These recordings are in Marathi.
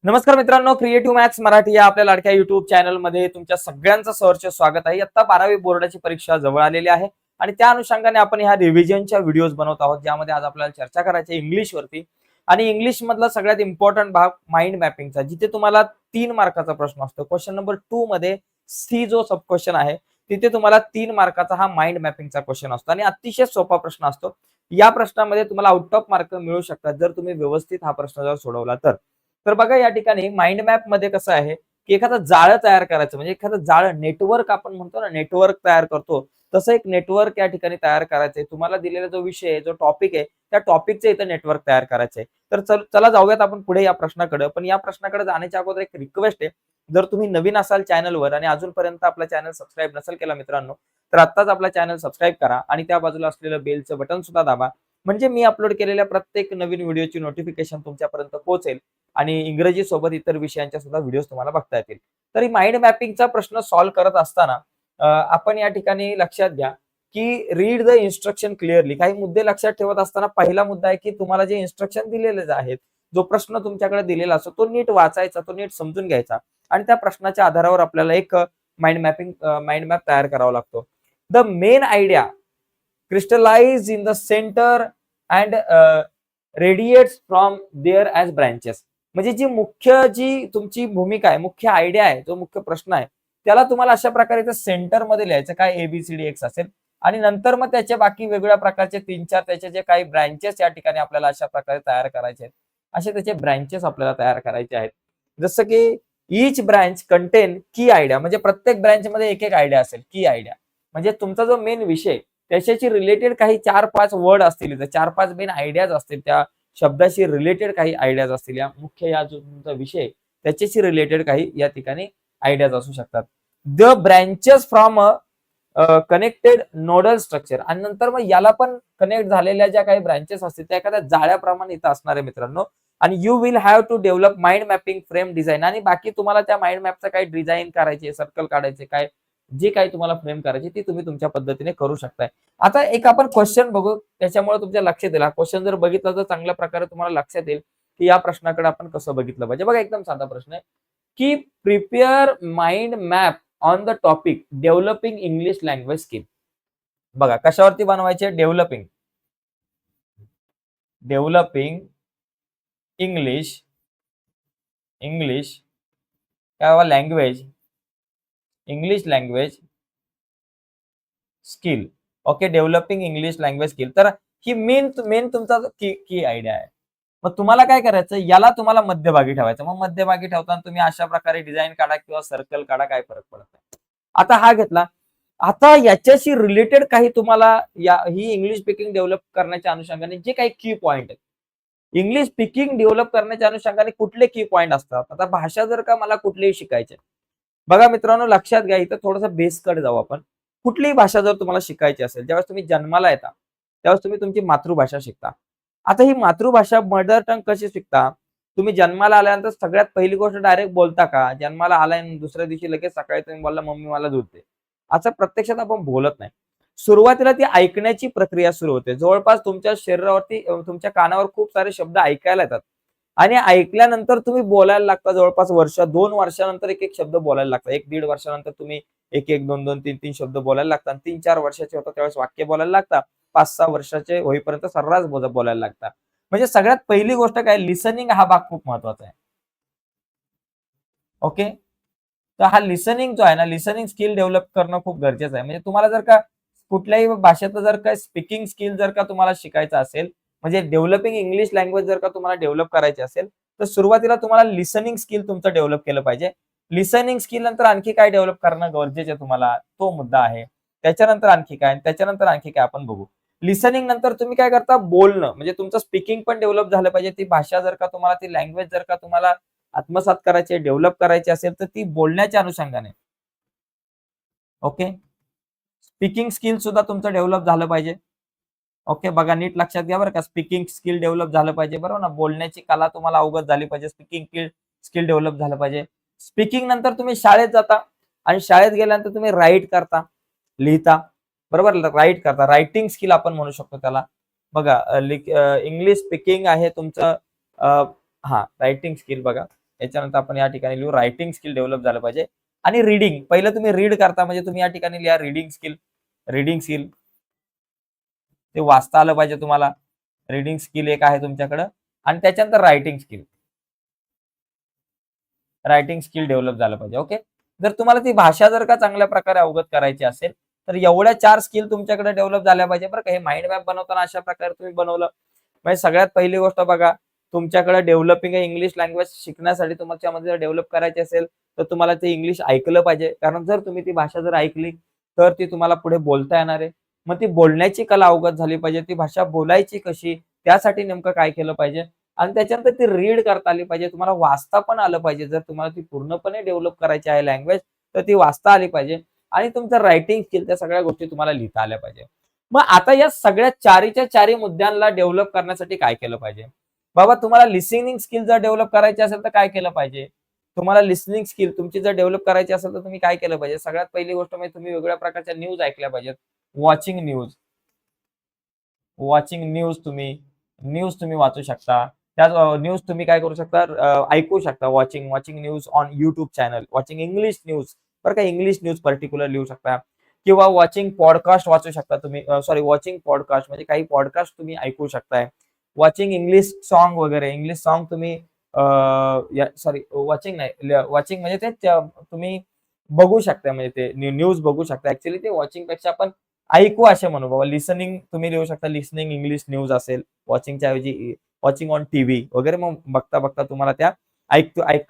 नमस्कार मित्रांनो, क्रिएटिव्ह मॅथ्स मराठी या आपल्या लाडक्या युट्यूब चॅनलमध्ये तुमच्या सगळ्यांचं सहर्ष स्वागत आहे. आता 12वी बोर्डाची परीक्षा जवळ आलेली आहे आणि त्या अनुषंगाने आपण ह्या रिव्हिजनच्या व्हिडिओज बनवत आहोत, ज्यामध्ये आज आपल्याला चर्चा करायची इंग्लिश वरती. आणि इंग्लिश मधला सगळ्यात इम्पॉर्टंट भाग माइंड मॅपिंगचा, जिथे तुम्हाला 3 मार्काचा प्रश्न असतो. क्वेश्चन नंबर 2 मध्ये सी जो सब क्वेश्चन आहे, तिथे तुम्हाला 3 मार्काचा हा माइंड मॅपिंगचा क्वेश्चन असतो आणि अतिशय सोपा प्रश्न असतो. या प्रश्नामध्ये तुम्हाला आउट ऑफ मार्क मिळू शकतात जर तुम्ही व्यवस्थित हा प्रश्न जर सोडवला तर. तर बघा या ठिकाणी माइंड मॅप मध्ये कसं आहे की एखादं जाळं तयार करायचं, म्हणजे एखादं जाळं नेटवर्क आपण म्हणतो ना, नेटवर्क तयार करतो तसं एक नेटवर्क या ठिकाणी तयार करायचंय. तुम्हाला दिलेला जो विषय आहे, जो टॉपिक आहे, त्या टॉपिकचं इथं नेटवर्क तयार करायचंय. तर चला जाऊयात आपण पुढे या प्रश्नाकडे. पण या प्रश्नाकडे जाण्याच्या अगोदर एक रिक्वेस्ट आहे, जर तुम्ही नवीन असाल चॅनलवर आणि अजूनपर्यंत आपला चॅनल सबस्क्राईब नसेल केला मित्रांनो, तर आत्ताच आपला चॅनल सबस्क्राईब करा आणि त्या बाजूला असलेलं बेलचं बटन सुद्धा दाबा, म्हणजे मी अपलोड केलेल्या प्रत्येक नवीन व्हिडिओची नोटिफिकेशन तुमच्यापर्यंत पोहोचेल आणि इंग्रजी सोबत इतर विषयांच्या सुद्धा व्हिडिओज तुम्हाला बघता येतील. तर माइंड मॅपिंगचा प्रश्न सॉल्व्ह करत असताना आपण या ठिकाणी लक्षात घ्या की रीड द इन्स्ट्रक्शन क्लिअरली. काही मुद्दे लक्षात ठेवत असताना पहिला मुद्दा आहे की तुम्हाला जे इन्स्ट्रक्शन दिलेले आहेत, जो प्रश्न तुमच्याकडे दिलेला असतो तो नीट वाचायचा, तो नीट समजून घ्यायचा आणि त्या प्रश्नाच्या आधारावर आपल्याला एक माइंड मॅप तयार करावा लागतो. The main idea crystallize in the center and radiates from there as branches. म्हणजे जी तुमची भूमिका आहे, मुख्य आयडिया आहे, जो मुख्य प्रश्न आहे, त्याला तुम्हाला अशा प्रकारे सेंटर मध्ये लिहायचं, काय एबीसीडी एक्स असेल आणि नंतर मग त्याचे बाकी वेगवेगळ्या प्रकारचे 3-4 त्याचे जे काही ब्रँचेस या ठिकाणी आपल्याला अशा प्रकारे तयार करायचे आहेत, असे त्याचे ब्रँचेस आपल्याला तयार करायचे आहेत. जसं की ईच ब्रँच कंटेन की आयडिया, म्हणजे प्रत्येक ब्रँच मध्ये एक एक आयडिया असेल, की आयडिया म्हणजे तुमचा जो मेन विषय त्याच्याशी रिलेटेड काही 4-5 वर्ड असतील, 4-5 मेन आयडियाज असतील, त्या शब्दाशी रिलेटेड काही आयडियाज असतील, या मुख्य या जो तुमचा विषय त्याच्याशी रिलेटेड काही या ठिकाणी आयडियाज असू शकतात. The branches from connected nodal structure, आणि नंतर मग याला पण कनेक्ट झालेल्या ज्या काही ब्रँचेस असतील त्या एखाद्या जाळ्याप्रमाणे इथं असणार आहे मित्रांनो. आणि you will have to develop mind mapping frame design, आणि बाकी तुम्हाला त्या माइंड मॅपचं काही डिझाईन करायचे, सर्कल काढायचे, काय जे काही तुम्हाला फ्रेम करायची ती तुम्ही तुमच्या पद्धतीने करू शकताय. आता एक आपण क्वेश्चन बघू, त्याच्यामुळे तुमच्या लक्षात येईल. हा क्वेश्चन जर बघितला तर चांगल्या प्रकारे तुम्हाला लक्षात येईल की या प्रश्नाकडे आपण कसं बघितलं पाहिजे. बघा एकदम साधा प्रश्न आहे की prepare mind map on the topic developing English language skill. बघा कशावरती बनवायचे, डेव्हलपिंग इंग्लिश काय language, English language skill. Okay, developing English language skill. तर ही मेन तुमचा की आयडिया आहे. मग तुम्हाला काय करायचं, याला तुम्हाला मध्यभागी ठेवायचं. मग मध्यभागी ठेवताना तुम्ही अशा प्रकारे डिझाईन काढा किंवा सर्कल काढा, काय फरक पडत नाही. आता हा घेतला, आता याच्याशी रिलेटेड काही तुम्हाला ही इंग्लिश स्पीकिंग डेव्हलप करण्याच्या अनुषंगाने जे काही की पॉइंट आहेत, इंग्लिश स्पीकिंग डेव्हलप करण्याच्या अनुषंगाने कुठले की पॉइंट असतात. आता भाषा जर का मला कुठलीही शिकायची, बघा मित्रांनो लक्षात घ्या, इथं थोडंसं बेसकडे जाऊ आपण. कुठलीही भाषा जर तुम्हाला शिकायची असेल, ज्यावेळेस तुम्ही जन्माला येता त्यावेळेस तुम्ही तुमची मातृभाषा शिकता. आता ही मातृभाषा मदर टंग कशी शिकता, तुम्ही जन्माला आल्यानंतर सगळ्यात पहिली गोष्ट डायरेक्ट बोलता का? जन्माला आलाय दुसऱ्या दिवशी लगेच सकाळी तुम्ही बोलला मम्मी मला दूध दे, असं प्रत्यक्षात आपण बोलत नाही. सुरुवातीला ती ऐकण्याची प्रक्रिया सुरू होते. जवळपास तुमच्या शरीरावरती तुमच्या कानावर खूप सारे शब्द ऐकायला येतात आणि ऐकल्यानंतर तुम्ही बोलायला लागता. जवळपास 2 वर्षानंतर एक एक शब्द बोलायला लागता. 1-1.5 वर्षानंतर तुम्ही 1-1, 2-2, 3-3 शब्द बोलायला लागतात. 3-4 वर्षाचे होतात त्यावेळेस वाक्य बोलायला लागतात. 5-6 वर्षाचे होईपर्यंत सर्रास बोलायला लागतात. म्हणजे सगळ्यात पहिली गोष्ट काय, लिसनिंग हा भाग खूप महत्वाचा आहे. ओके, तर हा लिसनिंग जो आहे ना, लिसनिंग स्किल डेव्हलप करणं खूप गरजेचं आहे. म्हणजे तुम्हाला जर का कुठल्याही भाषेचं जर का स्पीकिंग स्किल जर का तुम्हाला शिकायचं असेल, म्हणजे डेव्हलपिंग इंग्लिश लँग्वेज जर का तुम्हाला डेव्हलप करायची असेल, तर सुरुवातीला तुम्हाला लिसनिंग स्किल तुमचं डेव्हलप केलं पाहिजे. लिसनिंग स्किल नंतर आणखी काय डेव्हलप करणं गरजेचं आहे तुम्हाला, तो मुद्दा आहे. त्याच्यानंतर आणखी काय, त्याच्यानंतर आणखी काय आपण बघू. लिसनिंग नंतर तुम्ही काय करता, बोलणं, म्हणजे तुमचं स्पीकिंग पण डेव्हलप झालं पाहिजे. ती भाषा जर का तुम्हाला, ती लँग्वेज जर का तुम्हाला आत्मसात करायची, डेव्हलप करायची असेल, तर ती बोलण्याच्या अनुषंगाने. ओके, स्पीकिंग स्किल सुद्धा तुमचं डेव्हलप झालं पाहिजे. ओके, बघा नीट लक्षात घ्या बरं का, स्पीकिंग स्किल डेव्हलप झालं पाहिजे, बरोबर ना. बोलण्याची कला तुम्हाला अवगत झाली पाहिजे, स्पीकिंग स्किल डेव्हलप झालं पाहिजे. स्पीकिंग नंतर तुम्ही शाळेत जाता आणि शाळेत गेल्यानंतर तुम्ही राईट करता, लिहिता, बरोबर, राईट करता, रायटिंग स्किल आपण म्हणू शकतो त्याला. बघा इंग्लिश स्पीकिंग आहे तुमचं, हा रायटिंग स्किल. बघा याच्यानंतर आपण या ठिकाणी लिहू रायटिंग स्किल डेव्हलप झालं पाहिजे. आणि रीडिंग, पहिलं तुम्ही रीड करता म्हणजे तुम्ही या ठिकाणी लिहा रीडिंग स्किल. रीडिंग स्किल ते वाचता आलं पाहिजे तुम्हाला. रीडिंग स्किल एक आहे तुमच्याकडं. आणि त्याच्यानंतर writing skill. Writing skill develop झालं पाहिजे. ओके. जर तुम्हाला ती भाषा जर का चांगल्या प्रकारे अवगत करायची असेल, तर एवढ्या 4 स्किल तुमच्याकडे डेव्हलप झाल्या पाहिजे बरं का. हे माइंड मॅप बनवताना अशा प्रकारे तुम्ही बनवलं. म्हणजे सगळ्यात पहिली गोष्ट बघा, तुमच्याकडे डेव्हलपिंग इंग्लिश लँग्वेज शिकण्यासाठी तुमच्यामध्ये जर डेव्हलप करायची असेल, तर तुम्हाला ते इंग्लिश ऐकलं पाहिजे. कारण जर तुम्ही ती भाषा जर ऐकली, तर ती तुम्हाला पुढे बोलता येणार आहे. मग ती बोलण्याची कला अवगत झाली पाहिजे. ती भाषा बोलायची कशी, त्यासाठी नेमकं काय केलं पाहिजे आणि त्याच्यानंतर ती रीड करता आली पाहिजे. तुम्हाला वाचता पण आलं पाहिजे. जर तुम्हाला ती पूर्णपणे डेव्हलप करायची आहे लँग्वेज, तर ती वाचता आली पाहिजे आणि तुमचं रायटिंग स्किल त्या सगळ्या गोष्टी तुम्हाला लिहिता आल्या पाहिजे. मग आता या सगळ्या चारीच्या चारी मुद्द्यांना डेव्हलप करण्यासाठी काय केलं पाहिजे? बाबा तुम्हाला लिसनिंग स्किल जर डेव्हलप करायची असेल तर काय केलं पाहिजे? तुम्हाला लिसनिंग स्किल तुमची जर डेव्हलप करायची असेल तर तुम्ही काय केलं पाहिजे? सगळ्यात पहिली गोष्ट म्हणजे तुम्ही वेगवेगळ्या प्रकारच्या न्यूज ऐकल्या पाहिजेत. Watching news. वॉचिंग न्यूज तुम्ही वाचू शकता. त्याच न्यूज तुम्ही काय करू शकता ऐकू शकता. Watching news on YouTube channel. Watching English news बरं का. इंग्लिश न्यूज पर्टिक्युलर लिहू शकता किंवा वॉचिंग पॉडकास्ट वाचू शकता तुम्ही. सॉरी वॉचिंग पॉडकास्ट म्हणजे काही पॉडकास्ट तुम्ही ऐकू शकताय. वॉचिंग इंग्लिश सॉन्ग वगैरे इंग्लिश सॉन्ग तुम्ही सॉरी वॉचिंग नाही वॉचिंग म्हणजे ते तुम्ही बघू शकता म्हणजे ते न्यूज बघू शकता. ऍक्च्युअली ते वॉचिंग पेक्षा आपण ऐकू असे म्हणू बाबा. लिसनिंग तुम्ही लिहू शकता. लिसनिंग इंग्लिश न्यूज असेल वॉचिंगच्या ऐवजी वॉचिंग ऑन टीव्ही वगैरे. मग बघता बघता तुम्हाला त्या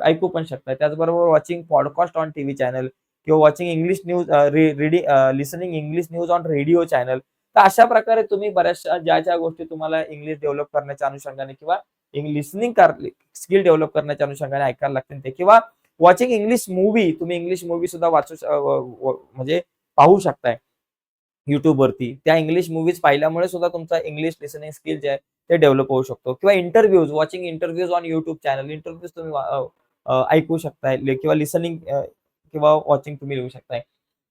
ऐकू पण शकता. त्याचबरोबर watching podcast on TV channel किंवा watching English news reading listening English news on radio channel. तर अशा प्रकारे तुम्ही बऱ्याचशा ज्या गोष्टी तुम्हाला इंग्लिश डेव्हलप करण्याच्या अनुषंगाने किंवा लिसनिंग स्किल डेव्हलप करण्याच्या अनुषंगाने ऐकायला लागतील ते किंवा वॉचिंग इंग्लिश मूव्ही तुम्ही इंग्लिश मूव्ही सुद्धा म्हणजे पाहू शकताय YouTubeवरती. त्या इंग्लिश मूव्हीज पाहिल्यामुळे सुद्धा तुमचा इंग्लिश लिसनिंग स्किल जे आहे ते डेव्हलप होऊ शकतो किंवा interviews watching interviews on YouTube channel. Interviews तुम्ही ऐकू शकताय किंवा लिसनिंग किंवा वॉचिंग तुम्ही लिहू शकताय.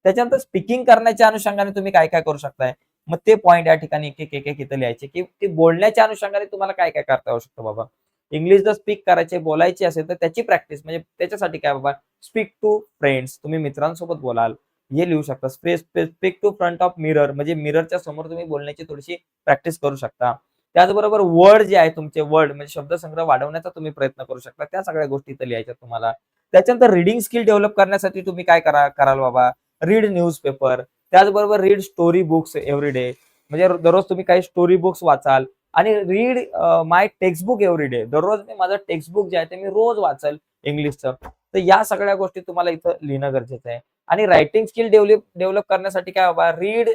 त्याच्यानंतर स्पीकिंग करण्याच्या अनुषंगाने तुम्ही काय-काय करू शकताय. मग ते पॉइंट या ठिकाणी एक इथं लिहायचे, की ते बोलण्याच्या अनुषंगाने तुम्हाला काय-काय करता येऊ शकतं बाबा. इंग्लिश जर स्पीक करायचे, बोलायची असेल तर त्याची प्रॅक्टिस म्हणजे त्याच्यासाठी काय बाबा स्पीक टू फ्रेंड्स तुम्ही मित्रांसोबत बोलाल. हे लिहू शकता. Speak to front of mirror म्हणजे मिररच्या समोर तुम्ही बोलण्याची थोडीशी प्रॅक्टिस करू शकता. त्याचबरोबर वर्ड जे आहे तुमचे वर्ड म्हणजे शब्दसंग्रह वाढवण्याचा तुम्ही प्रयत्न करू शकता. त्या सगळ्या गोष्टी इथं लिहायच्या तुम्हाला. त्याच्यानंतर रीडिंग स्किल डेव्हलप करण्यासाठी तुम्ही काय कराल बाबा, रीड न्यूजपेपर. त्याचबरोबर read story books every day. म्हणजे दररोज तुम्ही काही स्टोरी बुक्स वाचाल आणि रीड माय टेक्स्ट बुक एव्हरी डे. दररोज मी माझं टेक्स्ट बुक जे आहे ते मी रोज वाचेल इंग्लिशचं. तर या सगळ्या गोष्टी तुम्हाला इथं लिहिणं गरजेचं आहे. आणि रायटिंग स्किल डेव्हलप करण्यासाठी काय बाबा read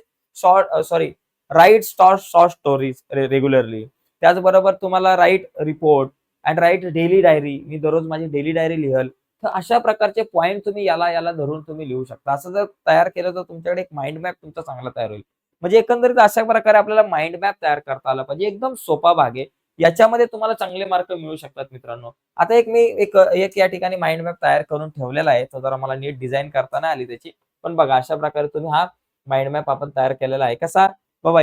write short stories regularly. त्याचबरोबर तुम्हाला write report and write daily diary. मी दररोज माझी डेली डायरी लिहल. तर अशा प्रकारचे पॉइंट तुम्ही याला धरून तुम्ही लिहू शकता. असं जर तयार केलं तर तुमच्याकडे एक माइंड मॅप तुमचा चांगला तयार होईल. म्हणजे एकंदरीत अशा प्रकारे आपल्याला माइंड मॅप तयार करता आला पाहिजे. एकदम सोपा भाग आहे. याच्यामध्ये तुम्हाला चांगले मार्क मिळू शकतात मित्रांनो. आता मी एक या ठिकाणी माइंड मॅप तयार करून ठेवलेला आहे. तो जरा मला नीट डिझाइन करता नाही आली त्याची. पण बघा अशा प्रकारे तुम्ही हा माइंड मॅप आपण तयार केलेला आहे. कसा? बाबा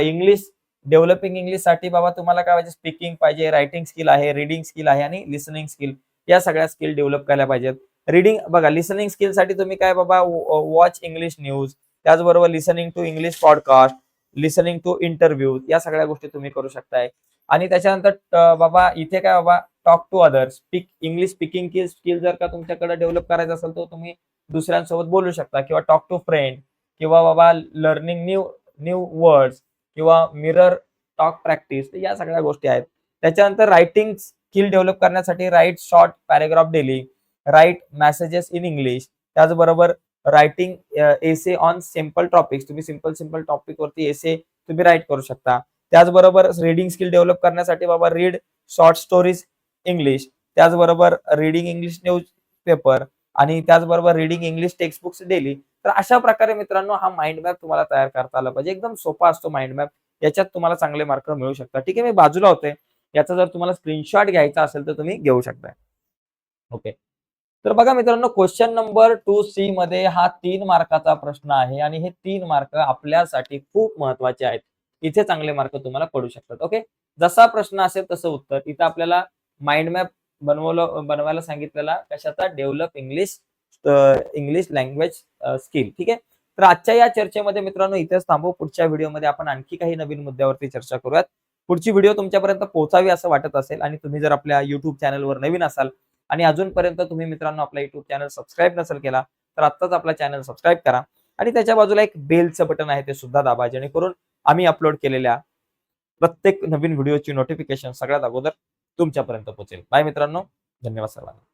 डेव्हलपिंग इंग्लिशसाठी बाबा तुम्हाला काय पाहिजे स्पीकिंग पाहिजे, रायटिंग स्किल आहे, रीडिंग स्किल आहे आणि लिसनिंग स्किल. या सगळ्या स्किल डेव्हलप केल्या पाहिजेत. रीडिंग बघा लिसनिंग स्किलसाठी तुम्ही काय बाबा वॉच इंग्लिश न्यूज, त्याचबरोबर listening to English podcast, listening to interviews या सगळ्या गोष्टी तुम्ही करू शकताय. आणि त्याच्यानंतर बाबा इथे काय बाबा talk to others. English speaking skill जर का तुमच्याकडे डेव्हलप करायचं असेल तर तुम्ही दुसऱ्यांसोबत बोलू शकता किंवा टॉक टू फ्रेंड किंवा बाबा लर्निंग न्यू न्यू वर्ड्स किंवा मिरर टॉक प्रॅक्टिस या सगळ्या गोष्टी आहेत. त्याच्यानंतर रायटिंग स्किल डेव्हलप करण्यासाठी write short paragraph daily, write messages in English. त्याचबरोबर writing essay on simple topics. तुम्ही सिम्पल टॉपिक वरती एसे तुम्ही राईट करू शकता. त्याचबरोबर रीडिंग स्किल डेव्हलप करण्यासाठी बाबा रीड शॉर्ट स्टोरीज इंग्लिश. त्याचबरोबर रीडिंग इंग्लिश न्यूज पेपर आणि त्याचबरोबर reading English text books daily. तर अशा प्रकारे मित्रांनो हा माइंड मॅप तुम्हाला तयार करता आला पाहिजे. एकदम सोपा असतो माइंड मॅप. याच्यात तुम्हाला चांगले मार्क मिळू शकतात. ठीक आहे, मी बाजूला होते. याचा जर तुम्हाला स्क्रीनशॉट घ्यायचा असेल तर तुम्ही घेऊ शकता. ओके. तर बघा मित्रांनो क्वेश्चन नंबर 2C मध्ये हा 3 मार्काचा प्रश्न आहे आणि हे 3 मार्क आपल्यासाठी खूप महत्त्वाचे आहेत. इथे चांगले मार्क तुम्हाला पडू शकतात. ओके. जसा प्रश्न असेल तसं उत्तर. इथं आपल्याला माइंड मॅप बनवायला सांगितलेला कशाचा, डेव्हलप इंग्लिश लँग्वेज स्किल. ठीक आहे. तर आजच्या या चर्चेमध्ये मित्रांनो इथेच थांबू. पुढच्या व्हिडिओमध्ये आपण आणखी काही नवीन मुद्द्यावरती चर्चा करूयात. पुढची व्हिडिओ तुमच्यापर्यंत पोहोचावी असं वाटत असेल आणि तुम्ही जर आपल्या युट्यूब चॅनलवर नवीन असाल आणि अजूनपर्यंत तुम्ही मित्रांनो आपला युट्यूब चॅनल सबस्क्राईब नसेल केला तर आत्ताच आपला चॅनल सबस्क्राईब करा आणि त्याच्या बाजूला एक बेलचं बटन आहे ते सुद्धा दाबा, जेणेकरून आम्ही अपलोड केलेल्या प्रत्येक नवीन व्हिडिओची नोटिफिकेशन सगळ्यात अगोदर तुमच्यापर्यंत पोहोचेल. बाय मित्रांनो, धन्यवाद सर्वांना.